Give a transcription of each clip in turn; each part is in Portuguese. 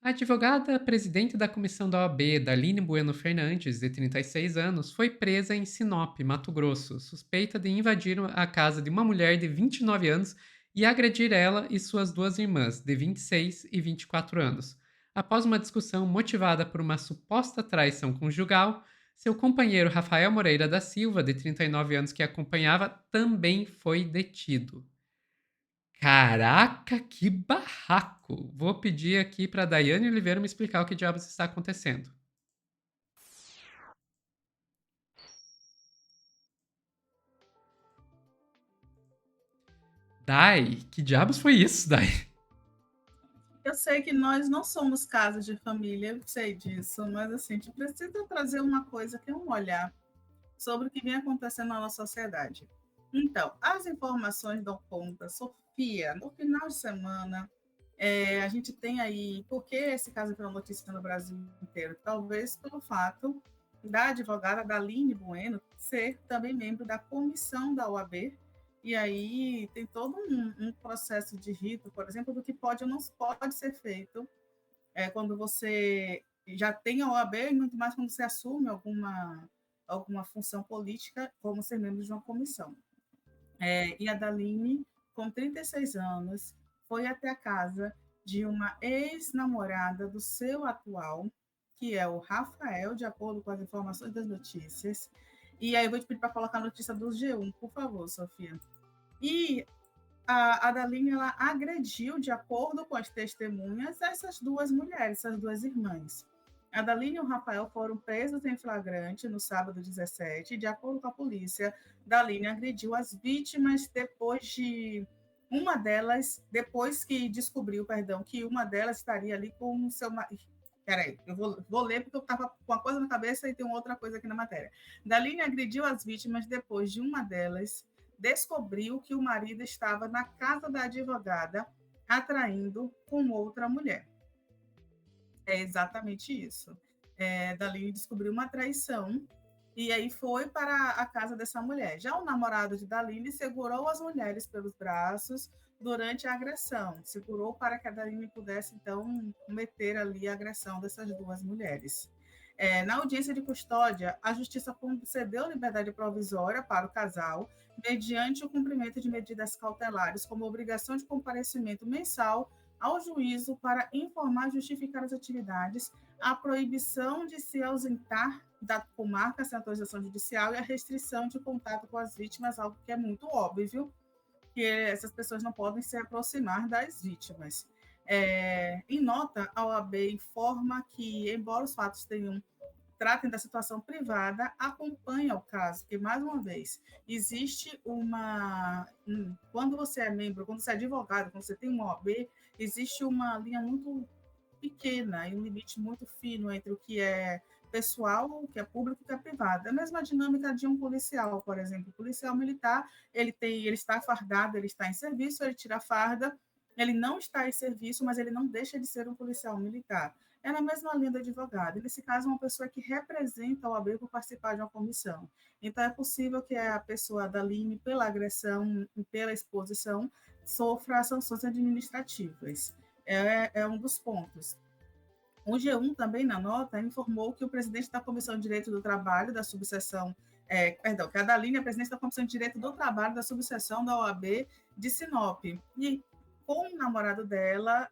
A advogada presidente da comissão da OAB, Daline Bueno Fernandes, de 36 anos, foi presa em Sinop, Mato Grosso, suspeita de invadir a casa de uma mulher de 29 anos e agredir ela e suas duas irmãs, de 26 e 24 anos. Após uma discussão motivada por uma suposta traição conjugal, seu companheiro Rafael Moreira da Silva, de 39 anos, que a acompanhava, também foi detido. Caraca, que barraco! Vou pedir aqui para Daiane Oliveira me explicar o que diabos está acontecendo. Dai, que diabos foi isso, Dai? Eu sei que nós não somos casa de família, eu sei disso, mas assim, a gente precisa trazer uma coisa que é um olhar sobre o que vem acontecendo na nossa sociedade. Então, as informações dão conta, Sofia, no final de semana, a gente tem aí, por que esse caso virou notícia no Brasil inteiro? Talvez pelo fato da advogada Daline Bueno ser também membro da comissão da OAB, e aí tem todo um processo de rito, por exemplo, do que pode ou não pode ser feito quando você já tem a OAB, e muito mais quando você assume alguma função política, como ser membro de uma comissão. E a Daline, com 36 anos, foi até a casa de uma ex-namorada do seu atual, que é o Rafael, de acordo com as informações das notícias. E aí eu vou te pedir para colocar a notícia do G1, por favor, Sofia. E a Daline, ela agrediu, de acordo com as testemunhas, essas duas mulheres, essas duas irmãs. A Daline e o Rafael foram presos em flagrante no sábado 17. De acordo com a polícia, Daline agrediu as vítimas depois que descobriu, perdão, que uma delas estaria ali com o seu marido. Peraí, eu vou ler porque eu estava com uma coisa na cabeça e tem outra coisa aqui na matéria. Daline agrediu as vítimas depois de uma delas descobriu que o marido estava na casa da advogada atraindo com outra mulher. É exatamente isso. Daline descobriu uma traição e aí foi para a casa dessa mulher. Já o namorado de Daline segurou as mulheres pelos braços durante a agressão, segurou para que a Daline pudesse, então, cometer ali a agressão dessas duas mulheres. Na audiência de custódia, a Justiça concedeu liberdade provisória para o casal, mediante o cumprimento de medidas cautelares, como obrigação de comparecimento mensal ao juízo para informar e justificar as atividades, a proibição de se ausentar da comarca sem autorização judicial e a restrição de contato com as vítimas, algo que é muito óbvio, que essas pessoas não podem se aproximar das vítimas. Em nota, a OAB informa que, embora os fatos tratem da situação privada, acompanha o caso, porque, mais uma vez, existe quando você é membro, quando você é advogado, quando você tem uma OAB, existe uma linha muito pequena e um limite muito fino entre o que é pessoal, o que é público e o que é privado. É a mesma dinâmica de um policial, por exemplo. O policial militar, ele está fardado, ele está em serviço, ele tira a farda, ele não está em serviço, mas ele não deixa de ser um policial militar. É na mesma linha do advogado. Nesse caso, uma pessoa que representa o OAB por participar de uma comissão. Então, é possível que a pessoa da LIME, pela agressão e pela exposição, sofra sanções administrativas. É um dos pontos. O G1 também, na nota, informou que o presidente da Comissão de Direito do Trabalho da subseção, que a Daline é presidente da Comissão de Direito do Trabalho da subseção da OAB de Sinop. E com o namorado dela,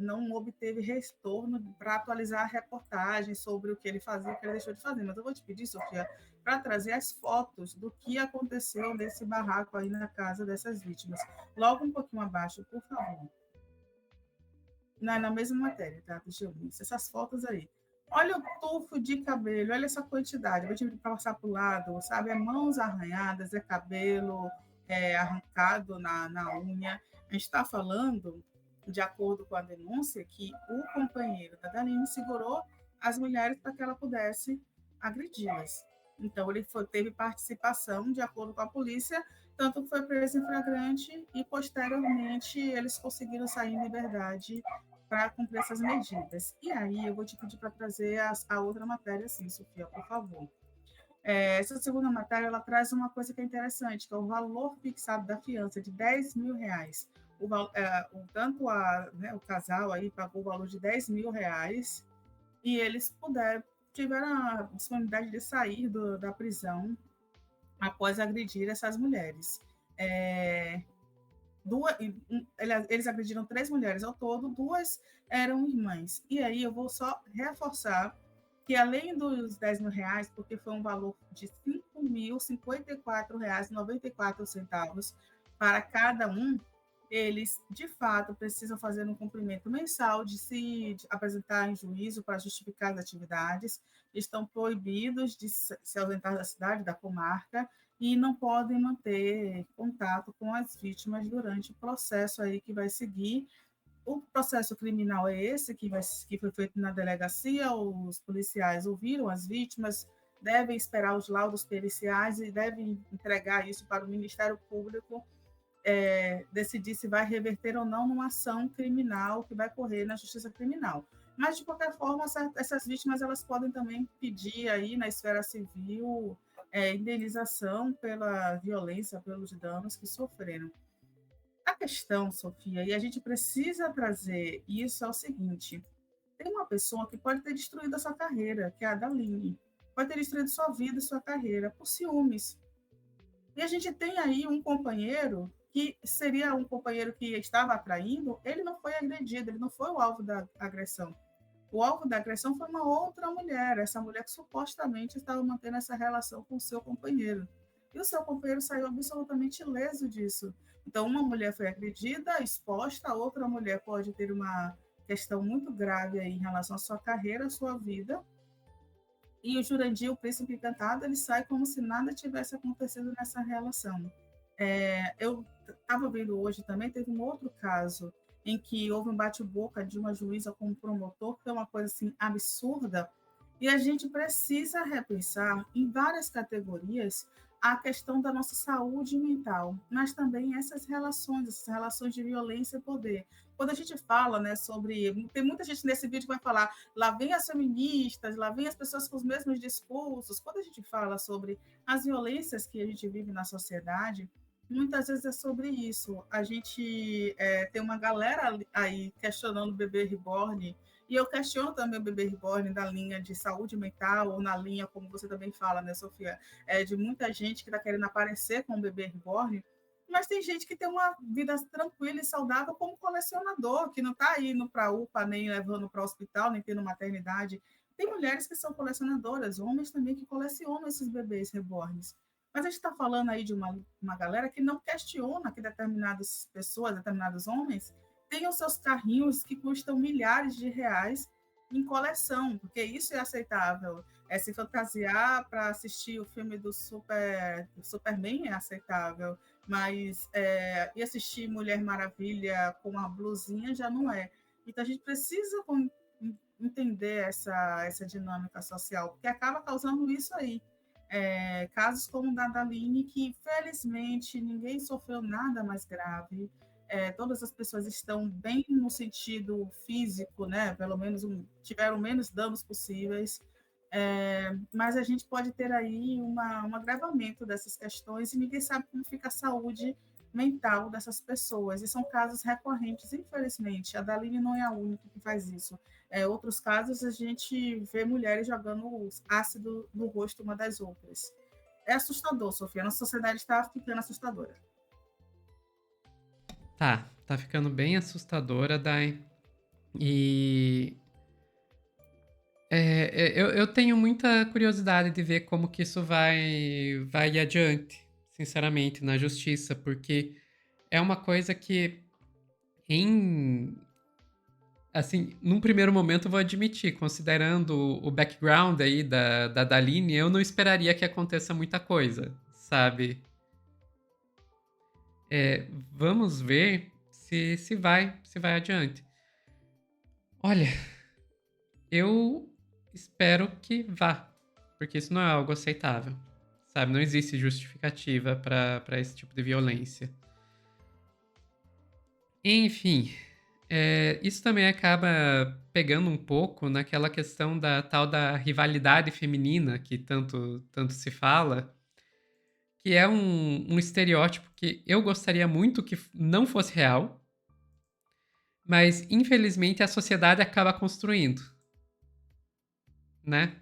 não obteve retorno para atualizar a reportagem sobre o que ele fazia e o que ele deixou de fazer. Mas eu vou te pedir, Sofia, para trazer as fotos do que aconteceu nesse barraco aí na casa dessas vítimas. Logo um pouquinho abaixo, por favor. Na mesma matéria, tá? Deixa eu ver. Essas fotos aí. Olha o tufo de cabelo, olha essa quantidade. Vou te passar para o lado, sabe? É mãos arranhadas, é cabelo arrancado na unha. A gente está falando, de acordo com a denúncia, que o companheiro da Daline segurou as mulheres para que ela pudesse agredi-las. Então, teve participação, de acordo com a polícia, tanto que foi preso em flagrante e, posteriormente, eles conseguiram sair em liberdade para cumprir essas medidas. E aí eu vou te pedir para trazer a outra matéria, sim, Sofia, por favor. Essa segunda matéria ela traz uma coisa que é interessante, que é o valor fixado da fiança de R$ 10.000. tanto né, o casal aí pagou o valor de R$ 10.000 e eles tiveram a disponibilidade de sair da prisão após agredir essas mulheres. É, eles agrediram 3 mulheres ao todo, 2 eram irmãs. E aí eu vou só reforçar que além dos R$ 10.000, porque foi um valor de R$ 5.054,94 para cada um, eles de fato precisam fazer um cumprimento mensal de apresentar em juízo para justificar as atividades, estão proibidos de se ausentar da cidade, da comarca, e não podem manter contato com as vítimas durante o processo aí que vai seguir. O processo criminal é esse que foi feito na delegacia, os policiais ouviram as vítimas, devem esperar os laudos periciais e devem entregar isso para o Ministério Público decidir se vai reverter ou não numa ação criminal que vai correr na justiça criminal. Mas, de qualquer forma, essas vítimas elas podem também pedir aí na esfera civil indenização pela violência, pelos danos que sofreram. A questão, Sofia, e a gente precisa trazer isso é o seguinte: tem uma pessoa que pode ter destruído a sua carreira, que é a Daline, pode ter destruído sua vida e sua carreira por ciúmes. E a gente tem aí um companheiro que seria um companheiro que estava atraindo, ele não foi agredido, ele não foi o alvo da agressão. O alvo da agressão foi uma outra mulher, essa mulher que supostamente estava mantendo essa relação com o seu companheiro. E o seu companheiro saiu absolutamente ileso disso. Então, uma mulher foi agredida, exposta, a outra mulher pode ter uma questão muito grave aí em relação à sua carreira, à sua vida. E o Jurandir, o príncipe encantado, ele sai como se nada tivesse acontecido nessa relação. Eu estava vendo hoje também, teve um outro caso em que houve um bate-boca de uma juíza com um promotor, que é uma coisa assim absurda, e a gente precisa repensar em várias categorias a questão da nossa saúde mental, mas também essas relações de violência e poder. Quando a gente fala, né, sobre... Tem muita gente nesse vídeo que vai falar, lá vem as feministas, lá vem as pessoas com os mesmos discursos. Quando a gente fala sobre as violências que a gente vive na sociedade, muitas vezes é sobre isso. A gente tem uma galera aí questionando o bebê reborn, e eu questiono também o bebê reborn da linha de saúde mental, ou na linha, como você também fala, né, Sofia, de muita gente que está querendo aparecer com o bebê reborn, mas tem gente que tem uma vida tranquila e saudável como colecionador, que não está indo para a UPA, nem levando para o hospital, nem tendo maternidade. Tem mulheres que são colecionadoras, homens também que colecionam esses bebês reborns. Mas a gente está falando aí de uma galera que não questiona que determinadas pessoas, determinados homens, tenham seus carrinhos que custam milhares de reais em coleção, porque isso é aceitável. Se fantasiar para assistir o filme do Superman é aceitável, mas e assistir Mulher Maravilha com uma blusinha já não é. Então a gente precisa entender essa dinâmica social, porque acaba causando isso aí. Casos como o da Daline, que felizmente ninguém sofreu nada mais grave, todas as pessoas estão bem no sentido físico, né? Pelo menos tiveram menos danos possíveis, mas a gente pode ter aí um agravamento dessas questões e ninguém sabe como fica a saúde mental dessas pessoas. E são casos recorrentes, infelizmente. A Daline não é a única que faz isso. Outros casos, a gente vê mulheres jogando ácido no rosto uma das outras. É assustador, Sofia. Nossa sociedade está ficando assustadora. Tá ficando bem assustadora, Dai. E eu tenho muita curiosidade de ver como que isso vai adiante, sinceramente, na justiça, porque é uma coisa que, assim, num primeiro momento eu vou admitir, considerando o background aí da Daline, eu não esperaria que aconteça muita coisa, sabe? Vamos ver se vai adiante. Olha, eu espero que vá, porque isso não é algo aceitável, sabe? Não existe justificativa para esse tipo de violência. Enfim, isso também acaba pegando um pouco naquela questão da tal da rivalidade feminina que tanto se fala, que é um estereótipo que eu gostaria muito que não fosse real, Mas, infelizmente, a sociedade acaba construindo, né?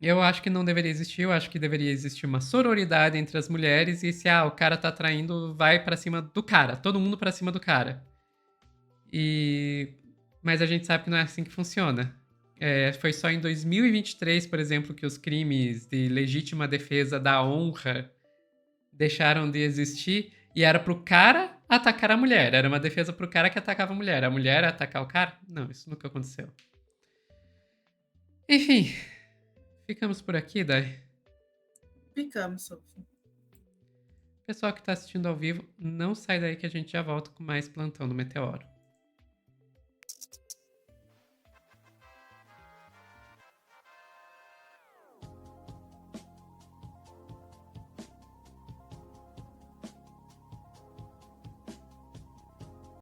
Eu acho que não deveria existir, eu acho que deveria existir uma sororidade entre as mulheres e se o cara tá traindo, vai pra cima do cara, todo mundo pra cima do cara. E mas a gente sabe que não é assim que funciona. Foi só em 2023, por exemplo, que os crimes de legítima defesa da honra deixaram de existir e era pro cara atacar a mulher. Era uma defesa pro cara que atacava a mulher atacar o cara? Não, isso nunca aconteceu. Enfim, ficamos por aqui, Dai. Ficamos, Sophie. Pessoal que tá assistindo ao vivo, não sai daí que a gente já volta com mais plantão do Meteoro.